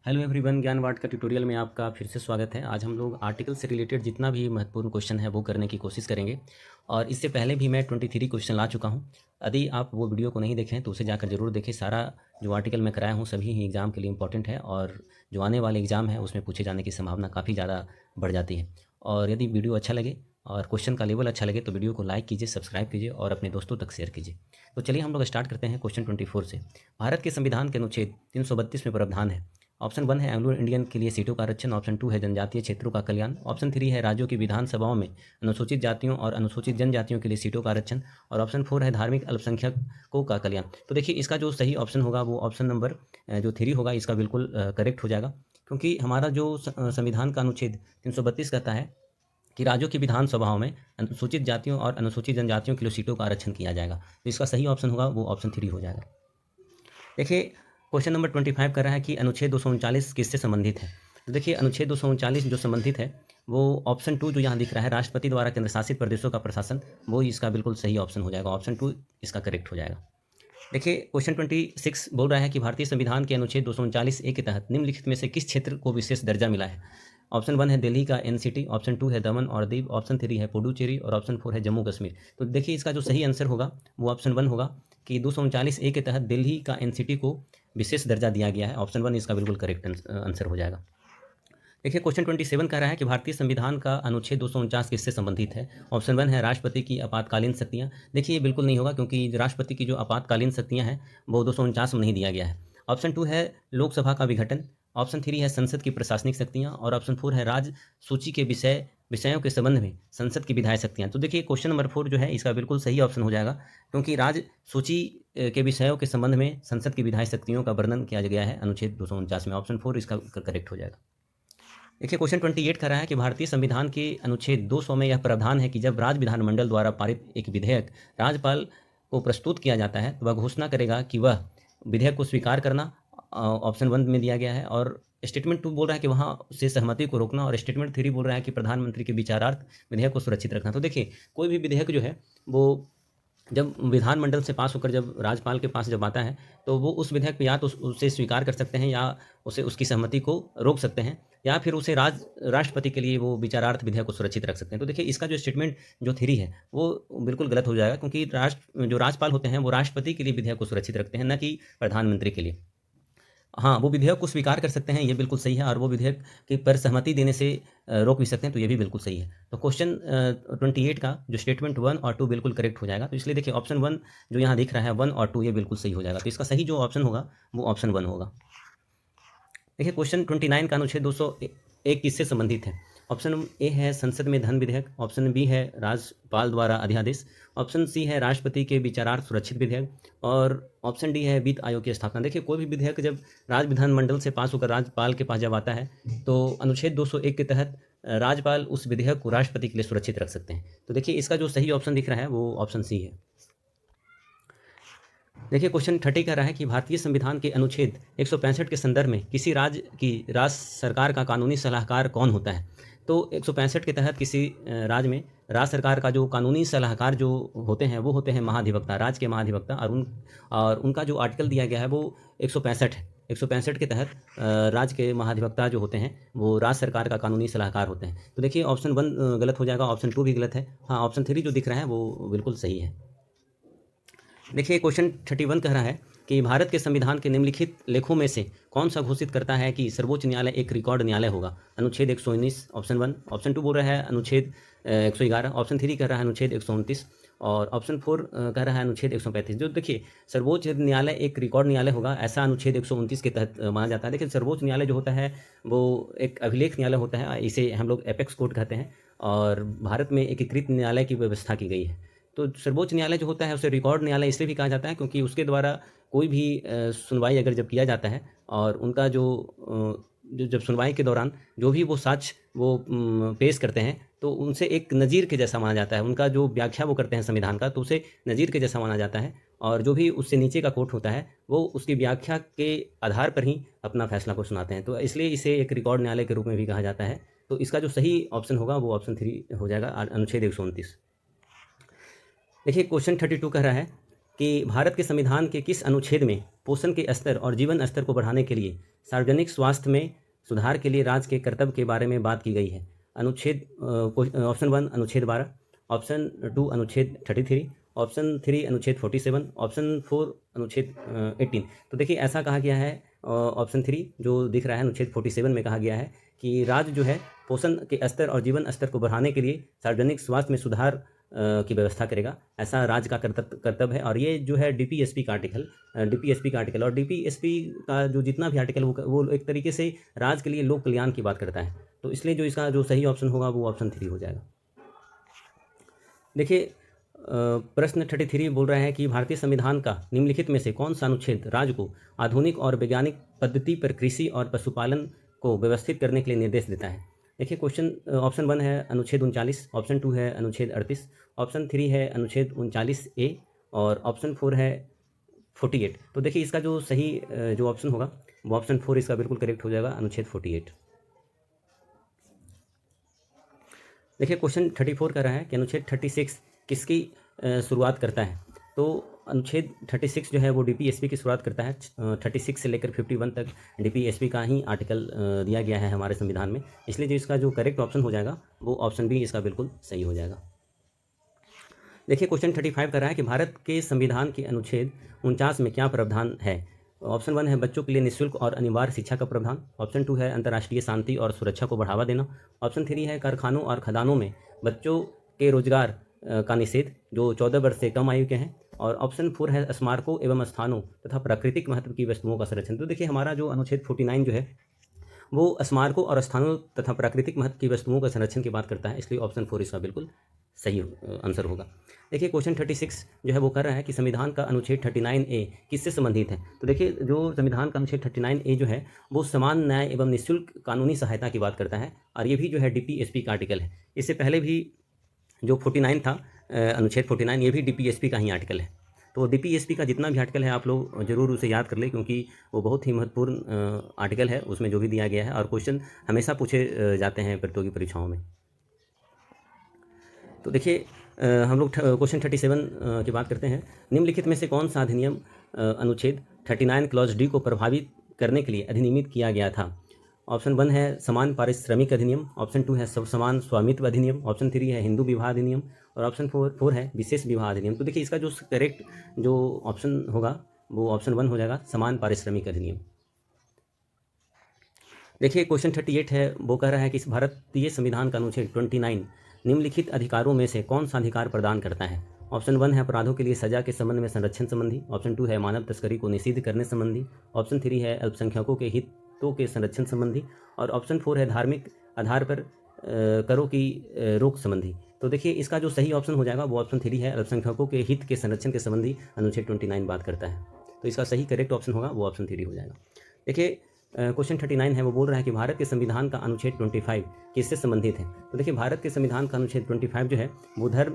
Hello everyone, ज्ञान वाट का tutorial में आपका फिर से स्वागत है। आज हम लोग आर्टिकल से रिलेटेड जितना भी महत्वपूर्ण क्वेश्चन है वो करने की कोशिश करेंगे। और इससे पहले भी मैं 23 क्वेश्चन ला चुका हूं। यदि आप वो वीडियो को नहीं देखें तो उसे जाकर ज़रूर देखें। सारा जो आर्टिकल मैं कराया हूँ सभी ही एग्ज़ाम के लिए इंपॉर्टेंट है और जो आने वाले एग्ज़ाम है उसमें पूछे जाने की संभावना काफ़ी ज़्यादा बढ़ जाती है। और यदि वीडियो अच्छा लगे और क्वेश्चन का लेवल अच्छा लगे तो वीडियो को लाइक कीजिए, सब्सक्राइब कीजिए और अपने दोस्तों तक शेयर कीजिए। तो चलिए हम लोग स्टार्ट करते हैं क्वेश्चन 24 से। भारत के संविधान के अनुच्छेद 332 में प्रावधान है। ऑप्शन 1 है एंग्लो इंडियन के लिए सीटों का आरक्षण, ऑप्शन 2 है जनजातीय क्षेत्रों का कल्याण, ऑप्शन 3 है राज्यों की विधानसभाओं में अनुसूचित जातियों और अनुसूचित जनजातियों के लिए सीटों का आरक्षण, और ऑप्शन 4 है धार्मिक अल्पसंख्यकों का कल्याण। तो देखिए इसका जो सही ऑप्शन होगा वो ऑप्शन नंबर जो 3 होगा, इसका बिल्कुल करेक्ट हो जाएगा। क्योंकि हमारा जो संविधान का अनुच्छेद 332 कहता है कि राज्यों की विधानसभाओं में अनुसूचित जातियों और अनुसूचित जनजातियों के लिए सीटों का आरक्षण किया जाएगा। तो इसका सही ऑप्शन होगा वो ऑप्शन 3 हो जाएगा। देखिए क्वेश्चन नंबर 25 कर रहा है कि अनुच्छेद 239 किससे संबंधित है। तो देखिए अनुच्छेद 239 जो संबंधित है वो ऑप्शन 2 जो यहाँ दिख रहा है, राष्ट्रपति द्वारा केंद्र शासित प्रदेशों का प्रशासन, वो इसका बिल्कुल सही ऑप्शन हो जाएगा। ऑप्शन 2 इसका करेक्ट हो जाएगा। देखिए क्वेश्चन 26 बोल रहा है कि भारतीय संविधान के अनुच्छेद 239 के तहत निम्नलिखित में से किस क्षेत्र को विशेष दर्जा मिला है। ऑप्शन 1 है दिल्ली का एनसीटी, ऑप्शन 2 है दमन और दीव, ऑप्शन 3 है पुडुचेरी और ऑप्शन 4 है जम्मू कश्मीर। तो देखिए इसका जो सही आंसर होगा वो ऑप्शन 1 होगा कि 239 के तहत दिल्ली का एनसीटी को विशेष दर्जा दिया गया है। ऑप्शन 1 इसका बिल्कुल करेक्ट आंसर हो जाएगा। देखिए क्वेश्चन 27 कह रहा है कि भारतीय संविधान का अनुच्छेद 249 किससे संबंधित है। ऑप्शन 1 है राष्ट्रपति की आपातकालीन शक्तियां। देखिए ये बिल्कुल नहीं होगा क्योंकि राष्ट्रपति की जो आपातकालीन शक्तियां हैं वो 249 में नहीं दिया गया है। ऑप्शन 2 है लोकसभा का विघटन, ऑप्शन 3 है संसद की प्रशासनिक शक्तियां और ऑप्शन 4 है राज सूची के विषयों के संबंध में संसद की विधायी शक्तियां। तो देखिए क्वेश्चन नंबर 4 जो है इसका बिल्कुल सही ऑप्शन हो जाएगा क्योंकि राज सूची के विषयों के संबंध में संसद की विधायी शक्तियों का वर्णन किया गया है अनुच्छेद 249 में। ऑप्शन 4 इसका करेक्ट हो जाएगा। देखिए क्वेश्चन 28 कर रहा है कि भारतीय संविधान के अनुच्छेद 200 में यह प्रावधान है कि जब राज्य विधानमंडल द्वारा पारित एक विधेयक राज्यपाल को प्रस्तुत किया जाता है तो वह घोषणा करेगा कि वह विधेयक को स्वीकार करना, ऑप्शन 1 में दिया गया है। और स्टेटमेंट 2 बोल रहा है कि वहाँ से सहमति को रोकना, और स्टेटमेंट 3 बोल रहा है कि प्रधानमंत्री के विचारार्थ विधेयक को सुरक्षित रखना। तो देखिए कोई भी विधेयक जो है वो जब विधानमंडल से पास होकर जब राज्यपाल के पास जब आता है तो वो उस विधेयक को या तो उसे स्वीकार कर सकते हैं या उसे उसकी सहमति को रोक सकते हैं या फिर उसे राष्ट्रपति के लिए वो विचारार्थ विधेयक को सुरक्षित रख सकते हैं। तो देखिए इसका जो स्टेटमेंट जो थ्री है वो बिल्कुल गलत हो जाएगा क्योंकि जो राज्यपाल होते हैं वो राष्ट्रपति के लिए विधेयक को सुरक्षित रखते हैं, न कि प्रधानमंत्री के लिए। हाँ, वो विधेयक को स्वीकार कर सकते हैं, ये बिल्कुल सही है, और वो विधेयक के पर सहमति देने से रोक भी सकते हैं, तो ये भी बिल्कुल सही है। तो क्वेश्चन 28 का जो स्टेटमेंट 1 और 2 बिल्कुल करेक्ट हो जाएगा। तो इसलिए देखिए ऑप्शन 1 जो यहाँ दिख रहा है 1 और 2 ये बिल्कुल सही हो जाएगा। तो इसका सही जो ऑप्शन होगा वो ऑप्शन 1 होगा। देखिए क्वेश्चन 29 का अनुच्छेद 201 किससे संबंधित है। ऑप्शन ए है संसद में धन विधेयक, ऑप्शन बी है राज्यपाल द्वारा अध्यादेश, ऑप्शन सी है राष्ट्रपति के विचारार्थ सुरक्षित विधेयक, और ऑप्शन डी है वित्त आयोग की स्थापना। देखिए कोई भी विधेयक जब राज्य विधानमंडल से पास होकर राज्यपाल के पास जब आता है तो अनुच्छेद 201 के तहत राज्यपाल उस विधेयक को राष्ट्रपति के लिए सुरक्षित रख सकते हैं। तो देखिए इसका जो सही ऑप्शन दिख रहा है वो ऑप्शन सी है। देखिए क्वेश्चन 30 कह रहा है कि भारतीय संविधान के अनुच्छेद 165 के संदर्भ में किसी राज्य की राज्य सरकार का कानूनी सलाहकार कौन होता है। तो 165 के तहत किसी राज्य में राज्य सरकार का जो कानूनी सलाहकार जो होते हैं वो होते हैं महाधिवक्ता, राज्य के महाधिवक्ता, और उनका जो आर्टिकल दिया गया है वो 165 है। 165 के तहत राज्य के महाधिवक्ता जो होते हैं वो राज्य सरकार का कानूनी सलाहकार होते हैं। तो देखिए ऑप्शन 1 गलत हो जाएगा, ऑप्शन 2 भी गलत है। हाँ, ऑप्शन 3 जो दिख रहा है वो बिल्कुल सही है। देखिए क्वेश्चन 31 कह रहा है कि भारत के संविधान के निम्नलिखित लेखों में से कौन सा घोषित करता है कि सर्वोच्च न्यायालय एक रिकॉर्ड न्यायालय होगा। अनुच्छेद 119 ऑप्शन 1, ऑप्शन 2 बोल रहा है अनुच्छेद 111, ऑप्शन 3 कह रहा है अनुच्छेद 129, और ऑप्शन 4 कह रहा है अनुच्छेद 135। जो देखिए सर्वोच्च न्यायालय एक रिकॉर्ड न्यायालय होगा ऐसा अनुच्छेद 129 के तहत माना जाता है। देखिए सर्वोच्च न्यायालय जो होता है वो एक अभिलेख न्यायालय होता है, इसे हम लोग एपेक्स कोर्ट कहते हैं, और भारत में एकीकृत न्यायालय की व्यवस्था की गई है। तो सर्वोच्च न्यायालय जो होता है उसे रिकॉर्ड न्यायालय इसलिए भी कहा जाता है क्योंकि उसके द्वारा कोई भी सुनवाई अगर जब किया जाता है और उनका जब सुनवाई के दौरान जो भी वो साक्ष्य वो पेश करते हैं तो उनसे एक नज़ीर के जैसा माना जाता है। उनका जो व्याख्या वो करते हैं संविधान का तो उसे नज़ीर के जैसा माना जाता है, और जो भी उससे नीचे का कोर्ट होता है वो उसकी व्याख्या के आधार पर ही अपना फैसला को सुनाते हैं। तो इसलिए इसे एक रिकॉर्ड न्यायालय के रूप में भी कहा जाता है। तो इसका जो सही ऑप्शन होगा वो ऑप्शन 3 हो जाएगा, अनुच्छेद 129। देखिए क्वेश्चन 32 कह रहा है कि भारत के संविधान के किस अनुच्छेद में पोषण के स्तर और जीवन स्तर को बढ़ाने के लिए सार्वजनिक स्वास्थ्य में सुधार के लिए राज्य के कर्तव्य के बारे में बात की गई है। अनुच्छेद ऑप्शन 1 अनुच्छेद 12, ऑप्शन 2 अनुच्छेद 33, ऑप्शन 3 अनुच्छेद 47, ऑप्शन 4 अनुच्छेद 18। तो देखिए ऐसा कहा गया है, ऑप्शन 3 जो दिख रहा है अनुच्छेद 47 में कहा गया है कि राज्य जो है पोषण के स्तर और जीवन स्तर को बढ़ाने के लिए सार्वजनिक स्वास्थ्य में सुधार की व्यवस्था करेगा। ऐसा राज्य का कर्तव्य है। और ये जो है डीपीएसपी का आर्टिकल और डीपीएसपी का जो जितना भी आर्टिकल वो एक तरीके से राज्य के लिए लोक कल्याण की बात करता है। तो इसलिए जो इसका जो सही ऑप्शन होगा वो ऑप्शन 3 हो जाएगा। देखिए प्रश्न 33 बोल रहा है कि भारतीय संविधान का निम्नलिखित में से कौन सा अनुच्छेद राज्य को आधुनिक और वैज्ञानिक पद्धति पर कृषि और पशुपालन को व्यवस्थित करने के लिए निर्देश देता है। देखिए क्वेश्चन ऑप्शन 1 है अनुच्छेद 39, ऑप्शन 2 है अनुच्छेद 38, ऑप्शन 3 है अनुच्छेद 39A और ऑप्शन 4 है 48। तो देखिए इसका जो सही जो ऑप्शन होगा वो ऑप्शन 4 इसका बिल्कुल करेक्ट हो जाएगा, अनुच्छेद 48। देखिए क्वेश्चन 34 कर रहा है कि अनुच्छेद 36 किसकी शुरुआत करता है। तो अनुच्छेद 36 जो है वो डीपीएसपी की शुरुआत करता है। 36 से लेकर 51 तक डीपीएसपी का ही आर्टिकल दिया गया है हमारे संविधान में। इसलिए जो इसका जो करेक्ट ऑप्शन हो जाएगा वो ऑप्शन बी इसका बिल्कुल सही हो जाएगा। देखिए क्वेश्चन 35 कर रहा है कि भारत के संविधान के अनुच्छेद 49 में क्या प्रावधान है। ऑप्शन 1 है बच्चों के लिए निःशुल्क और अनिवार्य शिक्षा का प्रावधान, ऑप्शन 2 है अंतर्राष्ट्रीय शांति और सुरक्षा को बढ़ावा देना, ऑप्शन 3 है कारखानों और खदानों में बच्चों के रोजगार का निषेध जो 14 वर्ष से कम आयु के हैं, और ऑप्शन 4 है स्मारकों एवं स्थानों तथा प्राकृतिक महत्व की वस्तुओं का संरक्षण। तो देखिए हमारा जो अनुच्छेद 49 जो है वो स्मारकों और स्थानों तथा प्राकृतिक महत्व की वस्तुओं का संरक्षण की बात करता है। इसलिए ऑप्शन 4 इसका बिल्कुल सही आंसर होगा। देखिए क्वेश्चन 36 जो है वो कर रहा है कि संविधान का अनुच्छेद 39A किससे संबंधित है। तो देखिए जो संविधान का अनुच्छेद 39A जो है वो समान न्याय एवं निःशुल्क कानूनी सहायता की बात करता है, और ये भी जो है डीपीएसपी का आर्टिकल है। इससे पहले भी जो 49 था अनुच्छेद 49, ये भी डीपीएसपी का ही आर्टिकल है। तो डीपीएसपी का जितना भी आर्टिकल है आप लोग जरूर उसे याद कर लें, क्योंकि वो बहुत ही महत्वपूर्ण आर्टिकल है, उसमें जो भी दिया गया है, और क्वेश्चन हमेशा पूछे जाते हैं प्रतियोगी परीक्षाओं में। तो देखिए हम लोग क्वेश्चन 37 की बात करते हैं। निम्नलिखित में से कौन सा अधिनियम अनुच्छेद 39 क्लॉज डी को प्रभावित करने के लिए अधिनियमित किया गया था। ऑप्शन 1 है समान पारिश्रमिक अधिनियम, ऑप्शन 2 है समान स्वामित्व अधिनियम, ऑप्शन 3 है हिंदू विवाह अधिनियम और ऑप्शन 4 है विशेष विवाह अधिनियम। तो देखिए इसका जो करेक्ट जो ऑप्शन होगा वो ऑप्शन 1 हो जाएगा, समान पारिश्रमिक अधिनियम। देखिए क्वेश्चन 38 है, वो कह रहा है कि इस भारतीय संविधान का अनुच्छेद 29 निम्नलिखित अधिकारों में से कौन सा अधिकार प्रदान करता है। ऑप्शन 1 है अपराधों के लिए सजा के संबंध में संरक्षण संबंधी, ऑप्शन 2 है मानव तस्करी को निषिद्ध करने संबंधी, ऑप्शन 3 है अल्पसंख्यकों के हितों के संरक्षण संबंधी, और ऑप्शन 4 है धार्मिक आधार पर करों की रोक संबंधी। तो देखिए इसका जो सही ऑप्शन हो जाएगा वो ऑप्शन 3 है, अल्पसंख्यकों के हित के संरक्षण के संबंधी अनुच्छेद 29 बात करता है। तो इसका सही करेक्ट ऑप्शन होगा वो ऑप्शन 3 हो जाएगा। देखिए क्वेश्चन 39 है, वो बोल रहा है कि भारत के संविधान का अनुच्छेद 25 किससे संबंधित है। तो देखिए भारत के संविधान का अनुच्छेद 25 जो है वो धर्म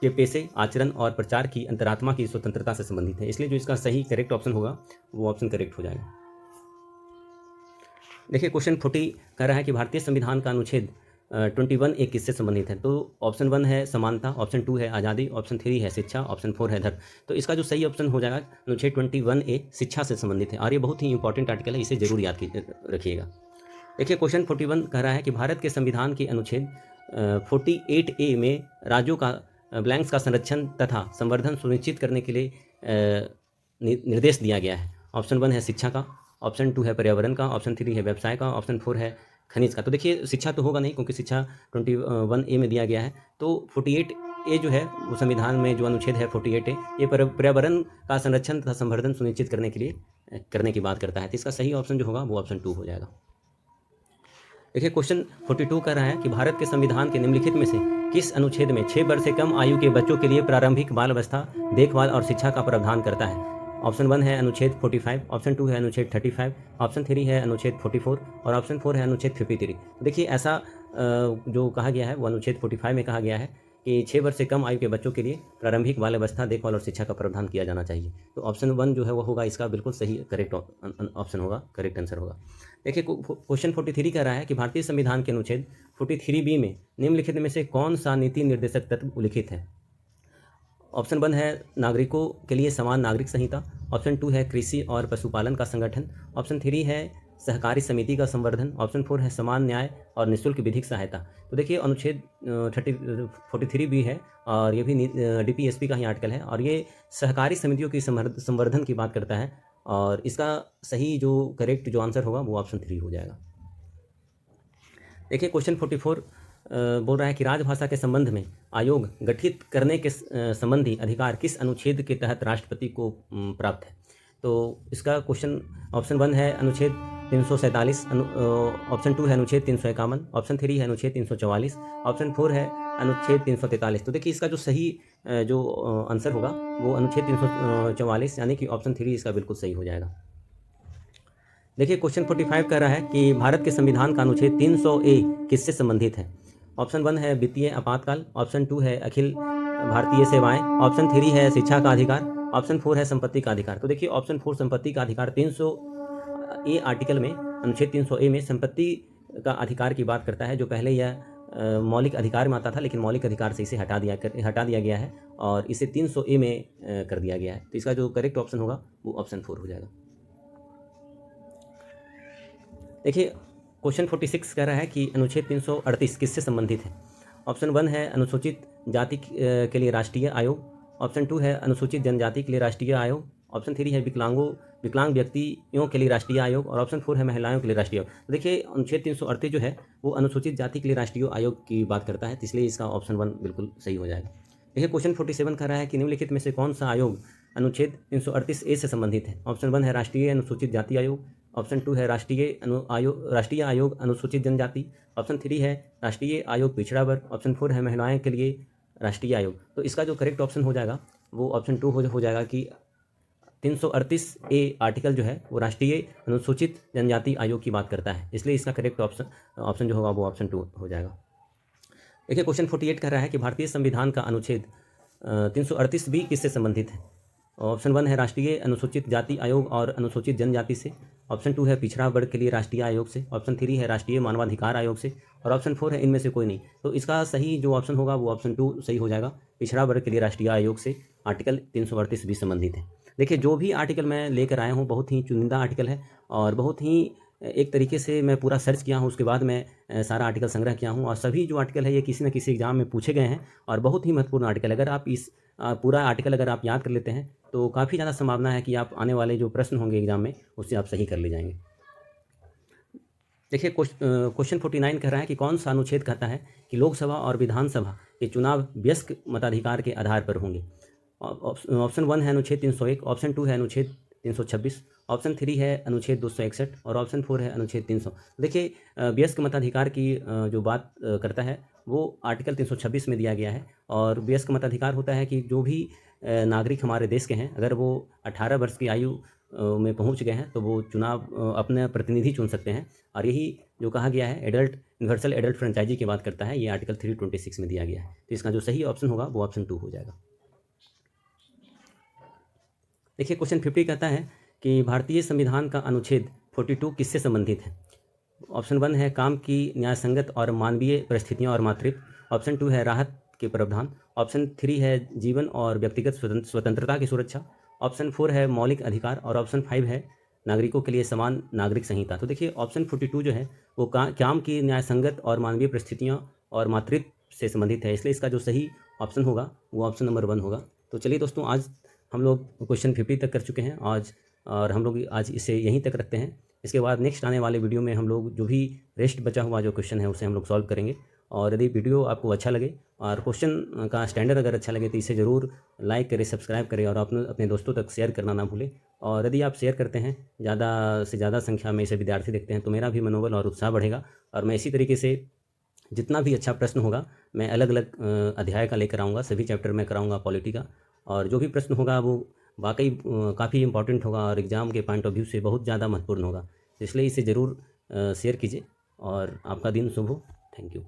के पेशे, आचरण और प्रचार की अंतरात्मा की स्वतंत्रता से संबंधित है। इसलिए जो इसका सही करेक्ट ऑप्शन होगा वो ऑप्शन करेक्ट हो जाएगा। देखिए क्वेश्चन 40 कह रहा है कि भारतीय संविधान का अनुच्छेद 21A किससे संबंधित है। तो ऑप्शन 1 है समानता, ऑप्शन 2 है आज़ादी, ऑप्शन 3 है शिक्षा, ऑप्शन 4 है धर्म। तो इसका जो सही ऑप्शन हो जाएगा अनुच्छेद 21A शिक्षा से संबंधित है, और ये बहुत ही इंपॉर्टेंट आर्टिकल है, इसे जरूर याद रखिएगा। देखिए क्वेश्चन 41 कह रहा है कि भारत के संविधान के अनुच्छेद 48A में राज्यों का ब्लैंक्स का संरक्षण तथा संवर्धन सुनिश्चित करने के लिए निर्देश दिया गया है। ऑप्शन 1 है शिक्षा का, ऑप्शन 2 है पर्यावरण का, ऑप्शन 3 है व्यवसाय का, ऑप्शन 4 है खनिज का। तो देखिए शिक्षा तो होगा नहीं, क्योंकि शिक्षा 21A में दिया गया है। तो 48A जो है वो संविधान में जो अनुच्छेद है 48A ये पर्यावरण का संरक्षण तथा संवर्धन सुनिश्चित करने के लिए करने की बात करता है। तो इसका सही ऑप्शन जो होगा वो ऑप्शन 2 हो जाएगा। देखिए क्वेश्चन 42 कर रहा है कि भारत के संविधान के निम्नलिखित में से किस अनुच्छेद में 6 वर्ष से कम आयु के बच्चों के लिए प्रारंभिक बाल अवस्था, देखभाल और शिक्षा का प्रावधान करता है। ऑप्शन 1 है अनुच्छेद 45, ऑप्शन 2 है अनुच्छेद 35, ऑप्शन 3 है अनुच्छेद 44 और ऑप्शन 4 है अनुच्छेद 53। देखिए ऐसा जो कहा गया है वो अनुच्छेद 45 में कहा गया है कि 6 वर्ष से कम आयु के बच्चों के लिए प्रारंभिक बाल अवस्था, देखभाल और शिक्षा का प्रावधान किया जाना चाहिए। तो ऑप्शन 1 जो है वो होगा इसका बिल्कुल सही करेक्ट ऑप्शन होगा, करेक्ट आंसर होगा। देखिए क्वेश्चन 43 कह रहा है कि भारतीय संविधान के अनुच्छेद 43B में निम्नलिखित में से कौन सा नीति निर्देशक तत्व उल्लिखित है। ऑप्शन 1 है नागरिकों के लिए समान नागरिक संहिता, ऑप्शन 2 है कृषि और पशुपालन का संगठन, ऑप्शन 3 है सहकारी समिति का संवर्धन। ऑप्शन 4 है समान न्याय और निःशुल्क विधिक सहायता। तो देखिए अनुच्छेद 43 भी है और ये भी DPSP का ही आर्टिकल है और ये सहकारी समितियों की संवर्धन की बात करता है और इसका सही जो करेक्ट जो आंसर होगा वो ऑप्शन 3 हो जाएगा। देखिए क्वेश्चन 44 बोल रहा है कि राजभाषा के संबंध में आयोग गठित करने के संबंधी अधिकार किस अनुच्छेद के तहत राष्ट्रपति को प्राप्त है। तो इसका क्वेश्चन ऑप्शन 1 है अनुच्छेद 347, ऑप्शन 2 है अनुच्छेद 351, ऑप्शन 3 है अनुच्छेद 344, ऑप्शन 4 है अनुच्छेद 343। तो देखिए इसका जो सही जो आंसर होगा वो अनुच्छेद 344 यानी कि ऑप्शन 3 इसका बिल्कुल सही हो जाएगा। देखिए क्वेश्चन 45 कह रहा है कि भारत के संविधान का अनुच्छेद 300A किससे संबंधित है। ऑप्शन 1 है वित्तीय आपातकाल, ऑप्शन 2 है अखिल भारतीय सेवाएं, ऑप्शन 3 है शिक्षा का अधिकार, ऑप्शन 4 है संपत्ति का अधिकार। तो देखिए ऑप्शन 4 संपत्ति का अधिकार 300A आर्टिकल में अनुच्छेद 300A में संपत्ति का अधिकार की बात करता है, जो पहले यह मौलिक अधिकार में आता था लेकिन मौलिक अधिकार से इसे हटा दिया गया है और इसे 300A में कर दिया गया है। तो इसका जो करेक्ट ऑप्शन होगा वो ऑप्शन 4 हो जाएगा। देखिए क्वेश्चन 46 कह रहा है कि अनुच्छेद 338 किससे संबंधित है। ऑप्शन 1 है अनुसूचित जाति के लिए राष्ट्रीय आयोग, ऑप्शन 2 है अनुसूचित जनजाति के लिए राष्ट्रीय आयोग, ऑप्शन 3 है विकलांग व्यक्तियों के लिए राष्ट्रीय आयोग और ऑप्शन 4 है महिलाओं के लिए राष्ट्रीय आयोग। तो देखिए अनुच्छेद 338 जो है वो अनुसूचित जाति के लिए राष्ट्रीय आयोग की बात करता है, इसलिए इसका ऑप्शन 1 बिल्कुल सही हो जाएगा। देखिए क्वेश्चन 47 कह रहा है कि निम्नलिखित में से कौन सा आयोग अनुच्छेद 338A से संबंधित है। ऑप्शन 1 है राष्ट्रीय अनुसूचित जाति आयोग, ऑप्शन 2 है राष्ट्रीय आयोग अनुसूचित जनजाति, ऑप्शन 3 है राष्ट्रीय आयोग पिछड़ा वर्ग, ऑप्शन 4 है महिलाएं के लिए राष्ट्रीय आयोग। तो इसका जो करेक्ट ऑप्शन हो जाएगा वो ऑप्शन 2 हो जाएगा कि 338A आर्टिकल जो है वो राष्ट्रीय अनुसूचित जनजाति आयोग की बात करता है, इसलिए इसका करेक्ट ऑप्शन जो होगा वो ऑप्शन 2 हो जाएगा। देखिए क्वेश्चन 48 कह रहा है कि भारतीय संविधान का अनुच्छेद 338 भी किससे संबंधित है। ऑप्शन 1 है राष्ट्रीय अनुसूचित जाति आयोग और अनुसूचित जनजाति से, ऑप्शन 2 है पिछड़ा वर्ग के लिए राष्ट्रीय आयोग से, ऑप्शन 3 है राष्ट्रीय मानवाधिकार आयोग से और ऑप्शन 4 है इनमें से कोई नहीं। तो इसका सही जो ऑप्शन होगा वो ऑप्शन 2 सही हो जाएगा, पिछड़ा वर्ग के लिए राष्ट्रीय आयोग से आर्टिकल 338 भी संबंधित है। देखिए जो भी आर्टिकल मैं लेकर आया हूँ बहुत ही चुनिंदा आर्टिकल है और बहुत ही एक तरीके से मैं पूरा सर्च किया हूँ, उसके बाद मैं सारा आर्टिकल संग्रह किया हूँ और सभी जो आर्टिकल है ये किसी न किसी एग्जाम में पूछे गए हैं और बहुत ही महत्वपूर्ण आर्टिकल। अगर आप इस पूरा आर्टिकल अगर आप याद कर लेते हैं तो काफ़ी ज़्यादा संभावना है कि आप आने वाले जो प्रश्न होंगे एग्जाम में उससे आप सही कर ले जाएंगे। देखिए क्वेश्चन 49 कह रहा है कि कौन सा अनुच्छेद कहता है कि लोकसभा और विधानसभा के चुनाव वयस्क मताधिकार के आधार पर होंगे। ऑप्शन 1 है अनुच्छेद 301, ऑप्शन 2 है अनुच्छेद 326, ऑप्शन 3 है अनुच्छेद 261 और ऑप्शन 4 है अनुच्छेद 300। देखिए वयस्क मताधिकार की जो बात करता है वो आर्टिकल 326 में दिया गया है और वयस्क मताधिकार होता है कि जो भी नागरिक हमारे देश के हैं अगर वो 18 वर्ष की आयु में पहुंच गए हैं तो वो चुनाव अपने प्रतिनिधि चुन सकते हैं और यही जो कहा गया है यूनिवर्सल एडल्ट फ्रेंचाइजी की बात करता है, ये आर्टिकल 326 में दिया गया है। तो इसका जो सही ऑप्शन होगा वो ऑप्शन 2 हो जाएगा। देखिए क्वेश्चन 50 कहता है कि भारतीय संविधान का अनुच्छेद 42 किससे संबंधित है। ऑप्शन 1 है काम की न्यायसंगत और मानवीय परिस्थितियां और मातृत्व, ऑप्शन 2 है राहत के प्रावधान, ऑप्शन 3 है जीवन और व्यक्तिगत स्वतंत्रता की सुरक्षा, ऑप्शन 4 है मौलिक अधिकार और ऑप्शन 5 है नागरिकों के लिए समान नागरिक संहिता। तो देखिए ऑप्शन 42 जो है वो काम की न्यायसंगत और मानवीय परिस्थितियाँ और मातृत्व से संबंधित है, इसलिए इसका जो सही ऑप्शन होगा वो ऑप्शन नंबर 1 होगा। तो चलिए दोस्तों आज हम लोग क्वेश्चन 50 तक कर चुके हैं आज और हम लोग आज इसे यहीं तक रखते हैं। इसके बाद नेक्स्ट आने वाले वीडियो में हम लोग जो भी रेस्ट बचा हुआ जो क्वेश्चन है उसे हम लोग सॉल्व करेंगे। और यदि वीडियो आपको अच्छा लगे और क्वेश्चन का स्टैंडर्ड अगर अच्छा लगे तो इसे ज़रूर लाइक करें, सब्सक्राइब करें और अपने दोस्तों तक शेयर करना ना भूलें। और यदि आप शेयर करते हैं, ज़्यादा से ज़्यादा संख्या में इसे विद्यार्थी देखते हैं तो मेरा भी मनोबल और उत्साह बढ़ेगा और मैं इसी तरीके से जितना भी अच्छा प्रश्न होगा मैं अलग अलग अध्याय का लेकर आऊँगा, सभी चैप्टर में कराऊँगा पॉलिटी का, और जो भी प्रश्न होगा वो वाकई काफ़ी इंपॉर्टेंट होगा और एग्ज़ाम के पॉइंट ऑफ व्यू से बहुत ज़्यादा महत्वपूर्ण होगा। इसलिए इसे ज़रूर शेयर कीजिए और आपका दिन शुभ हो। Thank you.